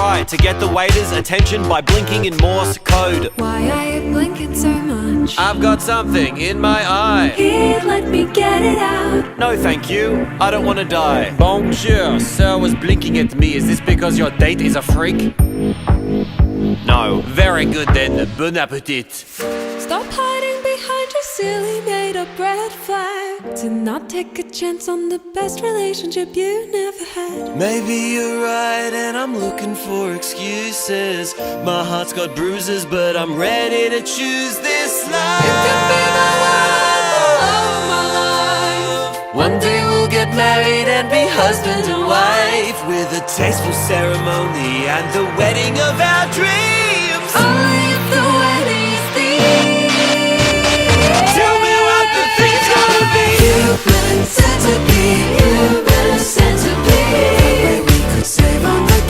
try to get the waiter's attention by blinking in Morse code. Why are you blinking so much? I've got something in my eye. Here, let me get it out. No thank you, I don't want to die. Bonjour, sir was blinking at me. Is this because your date is a freak? No. Very good then, bon appetit. Stop hiding behind your silly made-up red flag. Do not take a chance on the best relationship you never had. Maybe you're right and I'm looking for excuses. My heart's got bruises but I'm ready to choose this life. You could be the one, the love of my life. One day we'll get married and be husband and wife, with a tasteful ceremony and the wedding of our dreams. Only if the wedding's theme. Tell me what the thing's gonna be. Human centipede, human